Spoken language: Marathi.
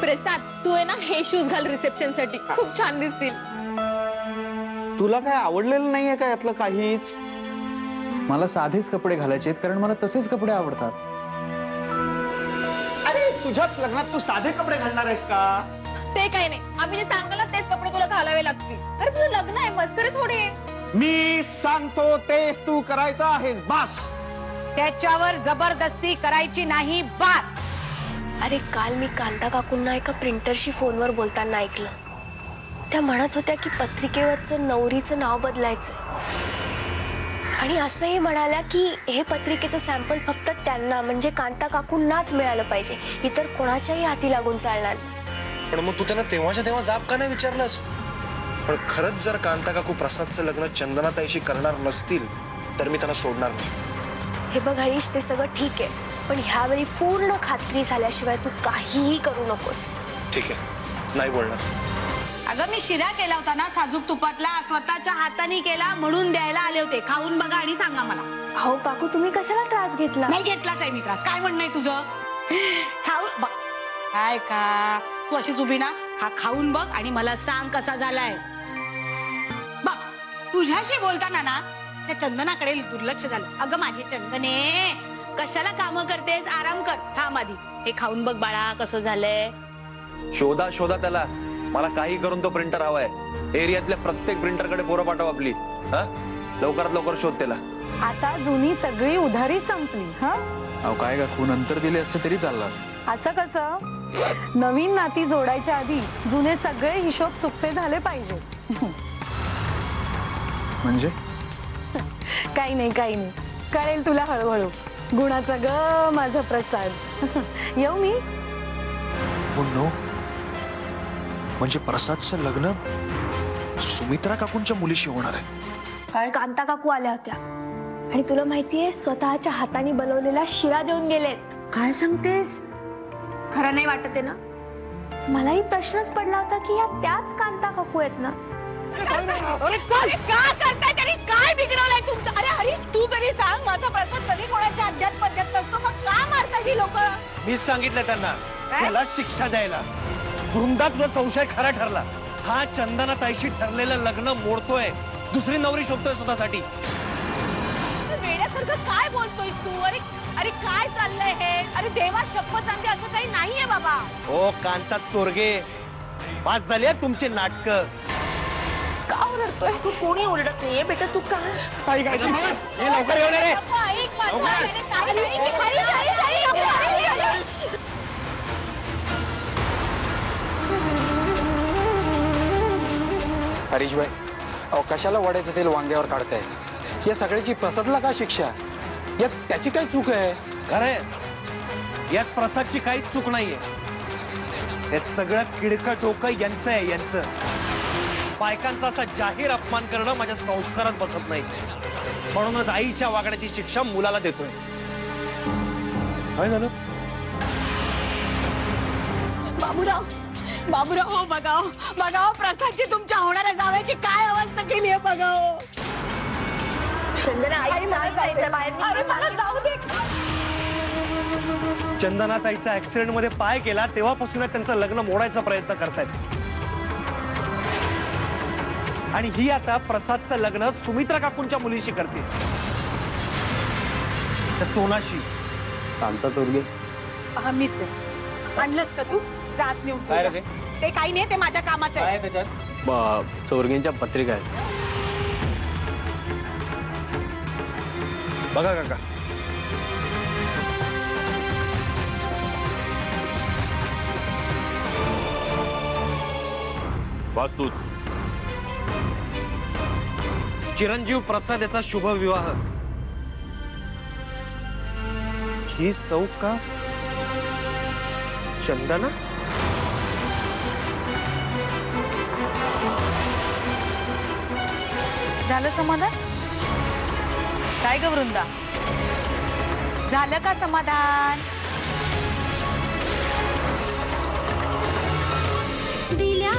प्रसाद तू आहे ना हे शूज घाल रिसेप्शन साठी, खूप छान दिसतील. तुला काय आवडलेलं नाहीये का यातलं काहीच? मला साधेच कपडे घालायचे आहेत, कारण मला तसेच कपडे आवडतात. अरे तुझ्याच लग्नात तू साधे कपडे घालणार आहेस का? ते काही नाही, आम्ही जे सांगाल ना तेच कपडे तुला घालावे लागतील. अरे तुझं लग्न आहे, मस्करी थोडी. मी सांगतो तेच तू करायचं आहेस, बास. त्याच्यावर जबरदस्ती करायची नाही, बास. अरे काल मी कांता काकूंना एका प्रिंटरशी फोनवर बोलताना ऐकलं. त्या म्हणत होत्या की पत्रिकेवरचं नवरीचं नाव बदलायचं आणि असंही म्हणाल्या की हे पत्रिकेचं सॅम्पल फक्त त्यांना म्हणजे कांता काकूंनाच मिळालं पाहिजे, इतर कोणाच्याही हाती लागून चालणार. पण मग तू त्यांना तेव्हाच्या तेव्हा जाब का नाही विचारलंस? पण खरंच जर कांता काकू प्रसादचं लग्न चंदनाताईशी करणार नसतील तर मी त्यांना सोडणार नाही. हे बघ हरीश, ते सगळं ठीक आहे, पण ह्यावेळी पूर्ण खात्री झाल्याशिवाय तू काहीही करू नकोस. ठीक आहे, नाही बोलणार. अगं मी शिरा केला होता ना साजूक तुपातला, स्वतःच्या हाताने केला म्हणून द्यायला आले होते. खाऊन बघा आणि सांगा मला. अहो काकू, तुम्ही कशाला त्रास घेतला? नाही घेतलाच आहे मी त्रास. काय म्हणणं आहे तुझं? खाऊन बघ. काय का तू अशीच उभी ना, हा खाऊन बघ आणि मला सांग कसा झालाय. बघ तुझ्याशी बोलताना ना त्या चंदनाकडे दुर्लक्ष झालं. अगं माझे चंदने, कशाला कामं करतेस, आराम कर, थांब आधी हे खाऊन बघ बाळा कसं झालंय. शोधा शोधा त्याला, मला काही करून तो प्रिंटर हवाय. एरियातल्या प्रत्येक प्रिंटरकडे पोरं पाठव आपली. हा, लवकरात लवकर शोध त्याला. आता जुनी सगळी उधारी संपली. हा, अहो काय काकू, नंतर दिले असते तरी चाललं असतं. असं कसं? नवीन नाती जोडायच्या आधी जुने सगळे हिशोब चुकते झाले पाहिजे. म्हणजे काही नाही, काही नाही, कळेल तुला हळूहळू. गुणाचा ग माझा प्रसाद. येऊ मी? हो नो, म्हणजे प्रसादचं लग्न सुमित्रा काकूंच्या मुलीशी होणार आहे. कांता काकू आल्या होत्या आणि तुला माहितीये स्वतःच्या हाताने बनवलेला शिरा देऊन गेलेत. काय सांगतेस? खरं नाही वाटत आहे ना? मलाही प्रश्नच पडला होता की या त्याच कांता काकू आहेत ना? का करताय तरी? काय बिघडवलंय तुमचं? अरे हरीश, तू तरी सांग, माझा प्रसाद कधी कोणाच्या अध्यात पद्धत नसतो, मग का मारतात ही लोक? मीच सांगितलं त्यांना त्याला शिक्षा द्यायला. वृंदात तुझा संशय खरा ठरला. हा चंदनाताईशी ठरलेलं लग्न मोडतोय, दुसरी नवरी शोधतोय स्वतःसाठी. वेड्यासारखं काय बोलतोयस तू? अरे अरे काय चाललंय हे? अरे देवा शपथ सांगते, असं काही नाहीये बाबा. ओ कांता चोरगे, पास झाले तुमचे नाटक. का ओरडतोय तू? कोणी ओरडत नाहीये बेटा, तू का? लवकर येऊ रे. ऐक माझं. हरीश, हरीश, हरीश, हरीश. हरीश भाई, अहो कशाला वड्याचं तेल वांग्यावर काढताय? या सगळ्याची प्रसादला का शिक्षा? यात त्याची काय चूक आहे? खरंय, यात प्रसादची काहीच चूक नाहीये. हे सगळं किडकं डोकं यांचं आहे, यांचं. बायकांचा असा जाहीर अपमान करणं माझ्या संस्कारात बसत नाही. म्हणूनच आईच्या वागण्याची शिक्षा मुलाला देतोय. काय झालं? बाबूराव, बाबूराव, हो बघाव, बघाव प्रसादची तुमच्या होणाऱ्या जावयाची काय अवस्था केली आहे बघाव. चंदना आई मला जायचं बाहेर. अरे मला जाऊ दे. चंदनाताईचा ऍक्सिडेंट मध्ये पाय गेला तेव्हापासून त्यांचं लग्न मोडायचा प्रयत्न करतायत. आणि ही आता प्रसादचं लग्न सुमित्रा काकूंच्या मुलीशी करते, त्या सोनाशी. कांता चोरगे, हा मीच आहे. आणलंस का तू? जात नेऊन काय तुझं. रे? ते काही नाही, ते माझ्या कामाचं आहे. त्याच्यात चोरगेंच्या पत्रिका आहेत. बघा काका, वास्तूत चिरंजीव प्रसाद याचा शुभ विवाह. ही सौ का चंदना? झालं समाधान? काय ग वृंदा, झालं का समाधान? दिल्या